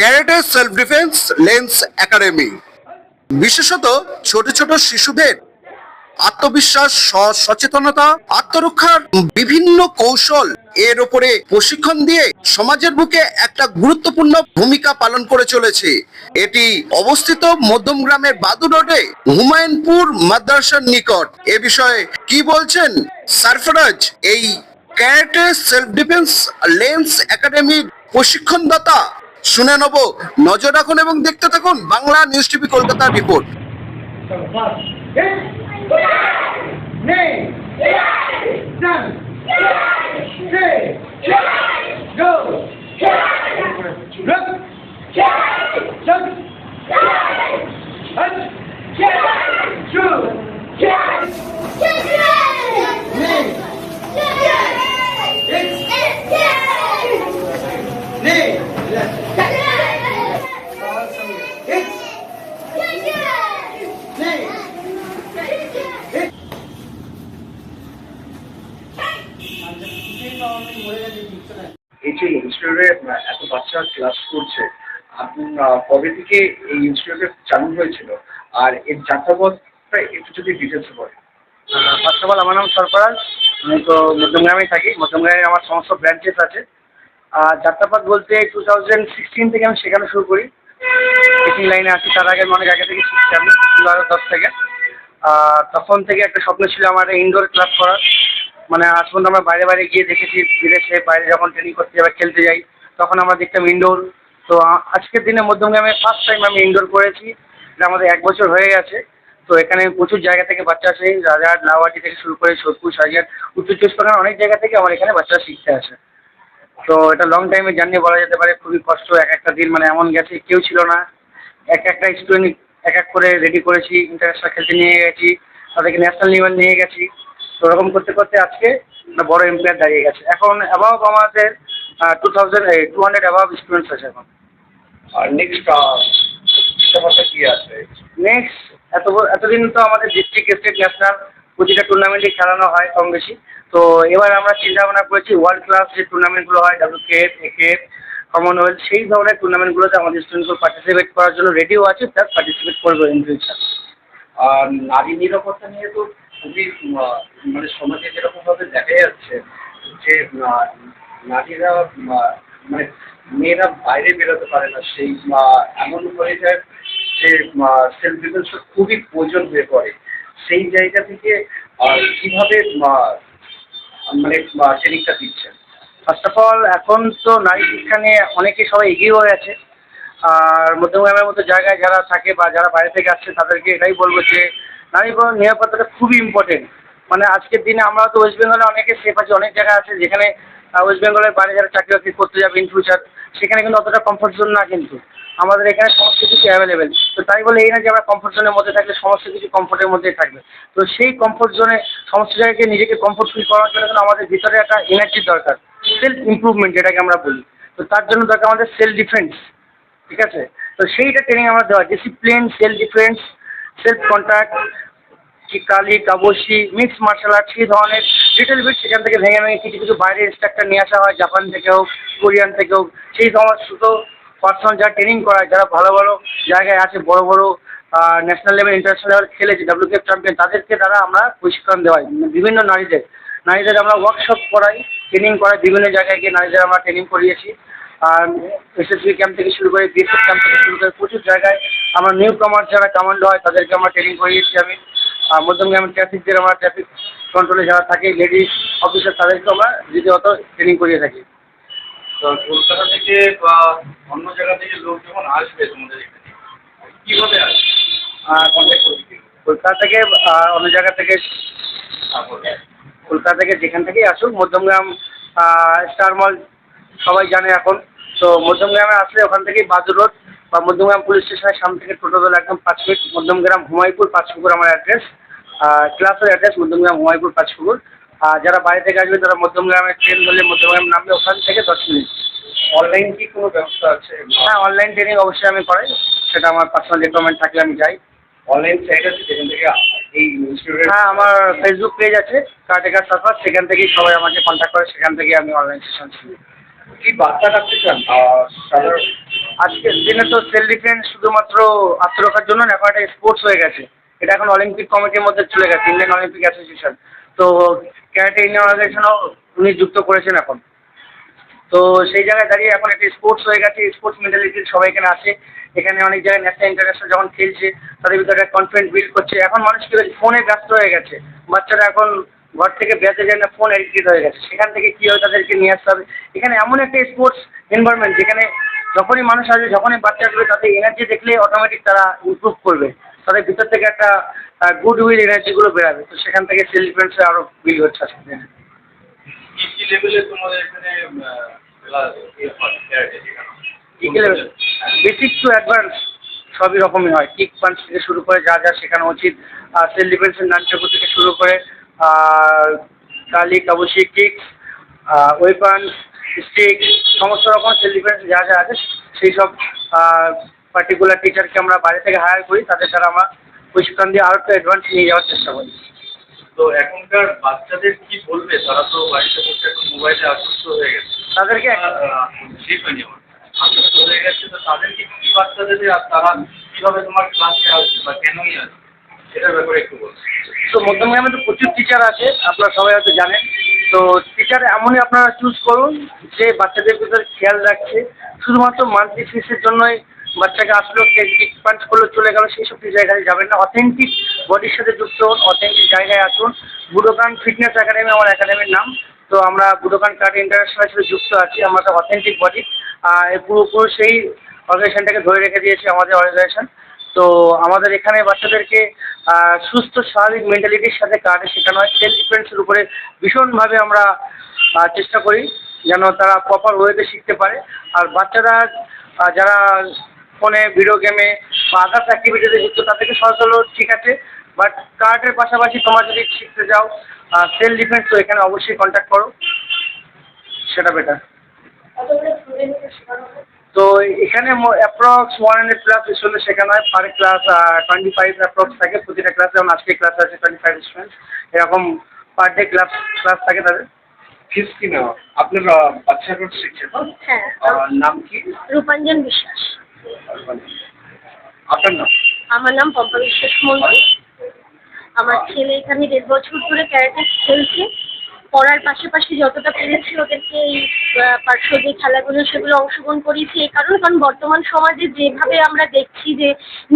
Karate self defence lens academy বিশেষত ছোট ছোট শিশুদের আত্মবিশ্বাস, সচেতনতা, আত্মরক্ষার বিভিন্ন কৌশল এর উপরে প্রশিক্ষণ দিয়ে সমাজের বুকে একটা গুরুত্বপূর্ণ ভূমিকা পালন করে চলেছে। এটি অবস্থিত মধ্যম গ্রামের বাদু রোডে হুমায়ুনপুর মাদ্রাসার নিকট। এ বিষয়ে কি বলছেন সারফরাজ, এই ক্যারাটে সেলফ ডিফেন্স লেন্স একাডেমির প্রশিক্ষণদাতা? শুনে নেব। নজর রাখুন এবং দেখতে থাকুন বাংলা নিউজ টিভি কলকাতার রিপোর্ট। এই যে ইনস্টিটিউটে এত বাচ্চা ক্লাস করছে, আপনি কবে থেকে এই ইনস্টিটিউটে চালু হয়েছিল আর এর যাত্রাপথটা একটু যদি ডিটেলসে বলেন। ফার্স্ট অফ অল আমার নাম সরফরাজ। আমি তো মধ্যমগ্রামেই থাকি। মধ্যমগ্রামে আমার সমস্ত ব্রাঞ্চেস আছে। আর যাত্রাপথ বলতে 2016 থেকে আমি শেখানো শুরু করি। টিচিং লাইনে আছি। তার আগে আমি অনেক আগে থেকে শিখছি। আমি 2010 থেকে। তখন থেকে একটা স্বপ্ন ছিল আমার ইনডোর ক্লাস করার। মানে আজ পর্যন্ত আমরা বাইরে বাইরে গিয়ে দেখেছি, বিদেশে বাইরে যখন ট্রেনিং করতে যাই বা খেলতে যাই তখন আমরা দেখতাম ইনডোর। তো আজকের দিনে মধ্যমগ্রামে ফার্স্ট টাইম আমি ইনডোর করেছি। এটা আমাদের 1 বছর হয়ে গেছে। তো এখানে প্রচুর জায়গা থেকে বাচ্চা আসে, রাজারহাট, নাওয়াটি থেকে শুরু করে সোদপুর, সাজিয়ার, উত্তর চব্বিশ পরগনার অনেক জায়গা থেকে আমার এখানে বাচ্চারা শিখতে আসে। তো এটা লং টাইমের জার্নি বলা যেতে পারে। খুবই কষ্ট। এক একটা দিন মানে এমন গেছে, কেউ ছিল না। একটা স্টুডেন্ট এক এক করে রেডি করেছি, ইন্টারন্যাশনাল খেলতে নিয়ে গেছি, তাদেরকে ন্যাশনাল লেভেল নিয়ে গেছি। তো ওরকম করতে করতে আজকে একটা বড় এম্পায়ার দাঁড়িয়ে গেছে। এখন অ্যাবাভ আমাদের 200 অ্যাবাভ স্টুডেন্টস আছে এখন। আর নেক্সট কি আছে? নেক্সট এতদিন তো আমাদের ডিস্ট্রিক্ট, স্টেট, ন্যাশনাল প্রতিটা টুর্নামেন্টই খেলানো হয় কম বেশি। তো এবার আমরা চিন্তা ভাবনা করেছি ওয়ার্ল্ড ক্লাস যে টুর্নামেন্টগুলো হয়, WKF, AKF, কমনওয়েলথ, সেই ধরনের টুর্নামেন্টগুলোতে আমাদের স্টুডেন্টগুলো পার্টিসিপেট করার জন্য রেডিও আছে, প্লাস পার্টিসিপেট করবো ইন ফিউচার। আর নারী নিরাপত্তা নিয়ে তো খুবই মানে সমাজে যেরকমভাবে দেখা যাচ্ছে যে নারীরা মানে মেয়েরা বাইরে বেরোতে পারে না, সেই এমন হয়ে যায় যে সেলফ ডিফেন্স খুবই প্রয়োজন হয়ে পড়ে। সেই জায়গা থেকে কিভাবে মানে ট্রেনিংটা দিচ্ছেন? ফার্স্ট অফ অল এখন তো নারী শিক্ষা নিয়ে অনেকে সবাই এগিয়েও গেছে। আর মধ্যমগ্রামের মতো জায়গায় যারা থাকে বা যারা বাইরে থেকে আসছে তাদেরকে এটাই বলবো যে নারী নিরাপত্তাটা খুবই ইম্পর্টেন্ট। মানে আজকের দিনে আমরা তো ওয়েস্ট বেঙ্গলে অনেকে সেফ আছে, অনেক জায়গা আছে যেখানে ওয়েস্ট বেঙ্গলের বাইরে যারা চাকরি বাকরি করতে যাবে ইন ফিউচার, সেখানে কিন্তু অতটা কমফোর্ট জোন না। কিন্তু আমাদের এখানে সমস্ত কিছু অ্যাভেলেবেল। তো তাই বলে এই না যে আমরা কমফোর্ট জোনের মধ্যে থাকলে সমস্ত কিছু কমফোর্টের মধ্যেই থাকবে। তো সেই কমফোর্ট জোনে সমস্ত জায়গায় নিজেকে কমফোর্ট ফিল করার জন্য কিন্তু আমাদের ভিতরে একটা এনার্জির দরকার, সেলফ ইমপ্রুভমেন্ট যেটাকে আমরা বলি। তো তার জন্য দরকার আমাদের সেলফ ডিফেন্স। ঠিক আছে? তো সেইটা ট্রেনিং আমরা দেওয়া, discipline, self defence, self contact, Kali, কাবসি, মিক্স মার্শাল আর্ট, সেই ধরনের লিটল বিট সেখান থেকে ভেঙে ভেঙে কিছু কিছু বাইরের ইনস্ট্রাক্টর নিয়ে আসা হয়, জাপান থেকে হোক, কোরিয়ান থেকে হোক। সেই সমস্ত পার্সন যারা ট্রেনিং করায়, যারা ভালো ভালো জায়গায় আছে, বড় বড় ন্যাশনাল লেভেল, ইন্টারন্যাশনাল লেভেল খেলেছে, WKF চ্যাম্পিয়ন, তাদেরকে দ্বারা আমরা প্রশিক্ষণ দেওয়াই। বিভিন্ন নারীদের আমরা ওয়ার্কশপ করাই, ট্রেনিং করাই। বিভিন্ন জায়গায় গিয়ে নারীদের আমরা ট্রেনিং করিয়েছি। আর SSB ক্যাম্প থেকে শুরু করে, BSF ক্যাম্প থেকে শুরু করে প্রচুর জায়গায় আমরা নিউ কামার যারা কমান্ডো হয় তাদেরকে আমরা ট্রেনিং করিয়েছি আমি। আর মধ্যমগ্রামের ট্রাফিকদের আমরা ট্রাফিক কন্ট্রোলে যারা থাকে লেডিস অফিসার তাদেরকে আমরা দ্বিতীয়ত ট্রেনিং করিয়ে থাকি। তো কলকাতা থেকে বা অন্য জায়গা থেকে লোক যখন আসবে তোমাদের এখানে কীভাবে আসবে? কন্ট্যাক্ট করবে? কলকাতা থেকে অন্য জায়গা থেকে, কলকাতা থেকে যেখান থেকেই আসুক, মধ্যমগ্রাম স্টার মল সবাই জানে এখন। তো মধ্যমগ্রামে আসলে ওখান থেকেই বাদুর রোড বা মধ্যমগ্রাম পুলিশ স্টেশনের সামনে থেকে টোটো ধরে একদম 5 মিনিট। মধ্যমগ্রাম হুমায়ুনপুর 5 পুকুর আমার অ্যাড্রেস, ক্লাসের অ্যাড্রেস মধ্যমগ্রাম হুমায়ুনপুর 5 পুকুর। আর যারা বাইরে থেকে আসবে তারা মধ্যমগ্রামের ট্রেন ধরলে মধ্যমগ্রাম নামবে, ওখান থেকে 10 মিনিট। অনলাইন কি কোনো ব্যবস্থা আছে? হ্যাঁ, অনলাইন ট্রেনিং অবশ্যই আমি করাই। সেটা আমার পার্সোনাল রিকোয়ারমেন্ট থাকলে আমি যাই। অনলাইন সাইট আছে যেখান থেকে এই ইনস্টিটিউটের? হ্যাঁ, আমার ফেসবুক পেজ আছে কার্টেকার সার্ফার, সেখান থেকেই সবাই আমাকে কন্ট্যাক্ট করে, সেখান থেকে আমি অনলাইন সেশন শুনি। কি বার্তা রাখতে চান সাধারণ? আজকের দিনে তো সেলফ ডিফেন্স শুধুমাত্র আত্মরক্ষার জন্য না, এখন একটা স্পোর্টস হয়ে গেছে। এটা এখন অলিম্পিক কমিটির মধ্যে চলে গেছে, ইন্ডিয়ান অলিম্পিক অ্যাসোসিয়েশন। তো ক্যারাটে ইন্ডিয়ান অর্গানাইজেশনও উনি যুক্ত করেছেন এখন। তো সেই জায়গায় দাঁড়িয়ে এখন একটা স্পোর্টস হয়ে গেছে, স্পোর্টস মেন্টালিটির সবাই এখানে আসে। এখানে অনেক জায়গায় ন্যাশনাল ইন্টারন্যাশনাল যখন খেলছে তাদের ভিতরে একটা কনফিডেন্স বিল্ড করছে। এখন মানুষ কি হয়েছে, ফোনে ব্যস্ত হয়ে গেছে, বাচ্চারা এখন ঘর থেকে বেরোতে যায় না, ফোন এডিক্টেড হয়ে গেছে। সেখান থেকে কী হয়, তাদেরকে নিয়ে আসতে হবে এখানে এমন একটা স্পোর্টস এনভায়রনমেন্ট যেখানে যখনই মানুষ আসবে, যখনই বাচ্চা আসবে, তাদের এনার্জি দেখলে অটোমেটিক তারা ইমপ্রুভ করবে, তাদের ভিতর থেকে একটা গুড উইল এনার্জিগুলো বেরাবে। তো সেখান থেকে সেলফ ডিফেন্সে আরও বিল্ড হচ্ছে আজকে দিনে। কি লেভেলে তোমাদের এখানে বেসিক টু অ্যাডভান্স সবই রকমই হয়। কিক পাঞ্চ থেকে শুরু করে যা যা শেখানো উচিত, সেলফ ডিফেন্সের নাট্যকু থেকে শুরু করে কালি কাবুশি কিক্স, ওয়েপন, স্টিক, সমস্ত রকম সেলফ ডিফেন্স যা যা আছে সেই সব পার্টিকুলার টিচারকে আমরা বাইরে থেকে হায়ার করি, তাদের দ্বারা আমরা প্রশিক্ষণ দিয়ে আরও একটু অ্যাডভান্স নিয়ে যাওয়ার চেষ্টা করি। তো এখনকার বাচ্চাদের কি বলবে? তারা তো বাড়িতে বসে এখন মোবাইলে আসক্ত হয়ে গেছে, তাদেরকে শিখবে আসক্ত হয়ে গেছে। তো তাদেরকে কি বার্তা দেবে, আর তারা কিভাবে তোমার ক্লাসে আসবে বা কেনই আসবে, সেটার ব্যাপারে একটু বলছি। তো মধ্যমগ্রামে তো প্রচুর টিচার আছে, আপনারা সবাই হয়তো জানেন। তো টিচার এমনই আপনারা চুজ করুন যে বাচ্চাদের ভিতরে খেয়াল রাখছে। শুধুমাত্র মান্থলি ফিসের জন্যই বাচ্চাকে আসলো, কিক পাঞ্চ করলো চলে গেল, সেই সব জায়গায় যাবেন না। অথেন্টিক বডির সাথে যুক্ত হন, অথেন্টিক জায়গায় আসুন। বুডোকান ফিটনেস একাডেমি আমার একাডেমির নাম। তো আমরা বুডোকান কার্ড ইন্টারন্যাশনালের সাথে যুক্ত আছি। আমরা তো অথেন্টিক বডি পুরোপুরি সেই অর্গানাইজেশনটাকে ধরে রেখে দিয়েছে আমাদের অর্গানাইজেশন। তো আমাদের এখানে বাচ্চাদেরকে সুস্থ স্বাভাবিক মেন্টালিটির সাথে কার্ডে শেখানো হয়। সেলফ ডিফেন্সের উপরে ভীষণভাবে আমরা চেষ্টা করি যেন তারা প্রপার ওয়েতে শিখতে পারে। আর বাচ্চারা যারা ফোনে ভিডিও গেমে বা আদার্স অ্যাক্টিভিটিতে যুক্ত, তাদেরকে সহজ হলো ঠিক আছে, বাট কার্ডের পাশাপাশি তোমরা যদি শিখতে যাও সেলফ ডিফেন্স, তো এখানে অবশ্যই কন্ট্যাক্ট করো, সেটা বেটার। তো এখানে অ্যাপ্রক্স 100+ স্টুডেন্ট শেখানো হয়। পার ক্লাস 25 অ্যাপ্রক্স থাকে প্রতিটা ক্লাসে। যেমন আজকে ক্লাস আছে 25 স্টুডেন্ট, এরকম পার ডে ক্লাস থাকে তাদের। ফিস কি নেওয়া? আপনার বাচ্চারা শিখছে তো? হ্যাঁ, নাম কি? রূপাঞ্জন বিশ্বাস। আপনার নাম? আমার নাম পম্পা বিশ্বাস মন্ডল। আমার ছেলে এখানে 1.5 বছর ধরে ক্যারাটে খেলছে। পড়ার পাশাপাশি যতটা পেরেছি ওদেরকে এই পার্শ্ব যে খেলাগুলো সেগুলো অংশগ্রহণ করিয়েছি। এই কারণ বর্তমান সমাজে যেভাবে আমরা দেখছি যে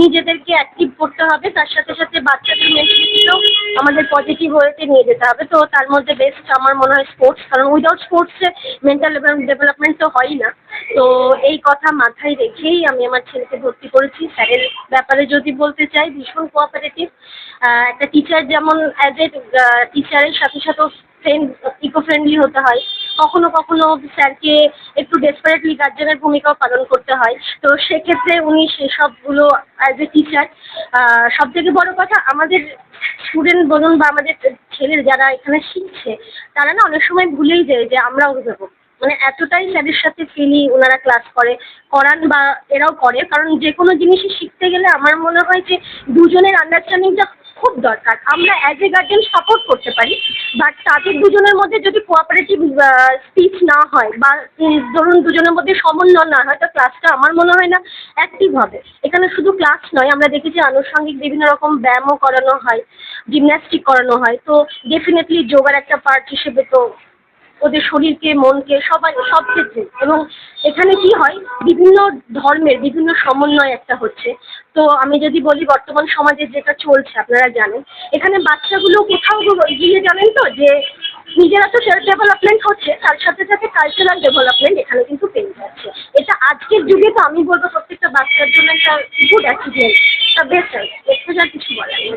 নিজেদেরকে অ্যাক্টিভ করতে হবে, তার সাথে সাথে বাচ্চাদের মেন্টালিটিটাও আমাদের পজিটিভ ওয়েতে নিয়ে যেতে হবে। তো তার মধ্যে বেস্ট আমার মনে হয় স্পোর্টস, কারণ উইদাউট স্পোর্টসে মেন্টাল ডেভেলপমেন্ট তো হয়ই না। তো এই কথা মাথায় রেখেই আমি আমার ছেলেকে ভর্তি করেছি। স্যারের ব্যাপারে যদি বলতে চাই, ভীষণ কোঅপারেটিভ। একটা টিচার যেমন অ্যাজ এ টিচারের সাথে সাথেও ইকো ফ্রেন্ডলি হতে হয়। কখনো কখনো স্যারকে একটু ডেসপারেটলি গার্জেনের ভূমিকাও পালন করতে হয়। তো সেক্ষেত্রে উনি সেসবগুলো অ্যাজ এ টিচার। সব থেকে বড় কথা, আমাদের স্টুডেন্ট বলুন বা আমাদের ছেলে যারা এখানে শিখছে, তারা না অনেক সময় ভুলেই যায় যে আমরা অভিভাবক। মানে এতটাই স্যারের সাথে ফ্রিলি ওনারা ক্লাস করান বা এরাও করে। কারণ যে কোনো জিনিসই শিখতে গেলে আমার মনে হয় যে দুজনের আন্ডারস্ট্যান্ডিংটা খুব দরকার। আমরা অ্যাজ এ গার্জেন সাপোর্ট করতে পারি, বাট তাদের দুজনের মধ্যে যদি কোঅপারেটিভ স্পিচ না হয় বা ধরুন দুজনের মধ্যে সমন্বয় না হয়, তো ক্লাসটা আমার মনে হয় না অ্যাক্টিভ হবে। এখানে শুধু ক্লাস নয়, আমরা দেখেছি আনুষঙ্গিক বিভিন্ন রকম ব্যায়ামও করানো হয়, জিমন্যাস্টিক করানো হয়। তো ডেফিনেটলি যোগার একটা পার্ট হিসেবে তো ওদের শরীরকে মনকে সব ক্ষেত্রে। এবং এখানে কি হয়, বিভিন্ন ধর্মের বিভিন্ন সমন্বয় একটা হচ্ছে। তো আমি যদি বলি বর্তমান সমাজে যেটা চলছে আপনারা জানেন, এখানে বাচ্চাগুলো কোথাও গিয়ে জানেন তো যে নিজেরা তো সেলফ ডেভেলপমেন্ট হচ্ছে, তার সাথে সাথে কালচারাল ডেভেলপমেন্ট এখানে কিন্তু পেয়ে যাচ্ছে। এটা আজকের যুগে তো আমি বলবো প্রত্যেকটা বাচ্চার জন্য একটা গুড অ্যাচিভমেন্ট, একটা বেস্ট। এর থেকে আর কিছু বলার নেই।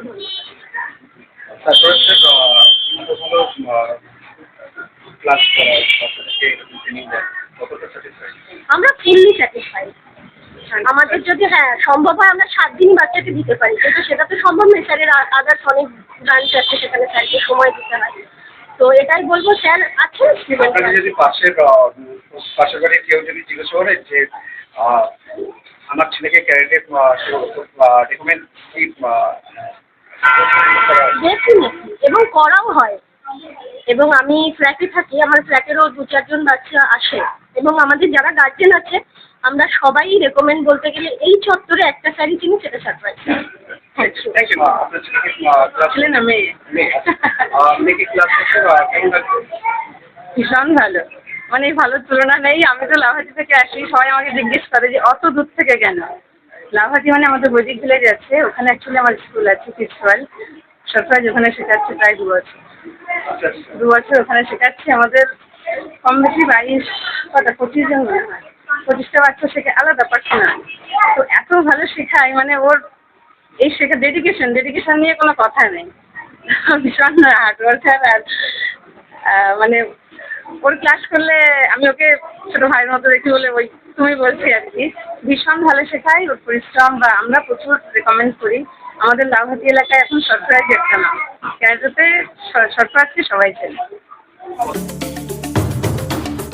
ক্লাস ট্রেনিং দেয়, কতটা স্যাটিসফাইড? আমরা ফুললি স্যাটিসফাইড। আমাদের যদি সম্ভব হয় আমরা 7 দিনই বাচ্চাকে দিতে পারি, কিন্তু সেটা তো সম্ভব নয়। স্যারের আদার্স অনেক ব্রাঞ্চ আছে, সেখানে স্যারকে সময় দিতে হয়। তো এটাই বলবো, স্যার আছেন স্টুডেন্ট। আপনাকে যদি পাশের বাড়ির কেউ যদি জিজ্ঞাসা করে যে আমার ছেলেকে ক্যারাটে রেকমেন্ড কি, ডেফিনেটলি, এবং করাও হয়। এবং আমি ফ্ল্যাটে থাকি, আমার ফ্ল্যাটেরও 2-4 জন বাচ্চা আসে এবং আমাদের যারা গার্জেন আছে আমরা সবাই রেকমেন্ড বলতে গেলে এই চত্বরে একটা শাড়ি চিনি, সেটা surprise. Thank you. Thank you. আপনার ছেলেকে ক্লাস ছেলে না মেয়ে? মেয়েকে ক্লাস করতে কেমন লাগছে? ভীষণ ভালো, মানে ভালো তুলনা নেই। আমি তো লাভাজি থেকে আসি, সবাই আমাকে জিজ্ঞেস করে যে অত দূর থেকে কেন। লাভাজি মানে আমাদের বৈদিক ভিলেজ আছে, ওখানে অ্যাকচুয়ালি আমার স্কুল আছে প্রিন্সিপাল সরকার, ওখানে শেখাচ্ছে প্রায় 2 বছর। আচ্ছা আচ্ছা। 2 বছর ওখানে শেখাচ্ছে। আমাদের কম বেশি 25 জন মনে হয়, 25টা বাচ্চা শেখে, আলাদা পার্সোনাল। তো এত ভালো শেখায়, মানে ওর এই শেখা ডেডিকেশন নিয়ে কোনো কথা নেই। ভীষণ হার্ডওয়ার্কার। আর মানে ওর ক্লাস করলে আমি ওকে ছোট ভাইয়ের মতো দেখি বলে ওই তুমি বলছি আর কি। ভীষণ ভালো শেখায়, ওর পরিশ্রম বা আমরা প্রচুর রেকমেন্ড করি। আমাদের লাভাতি এলাকায় এখন সরপ্রাইজ একটা নাম, ক্যারেটাতে সরপ্রাইজকে সবাই চেনে।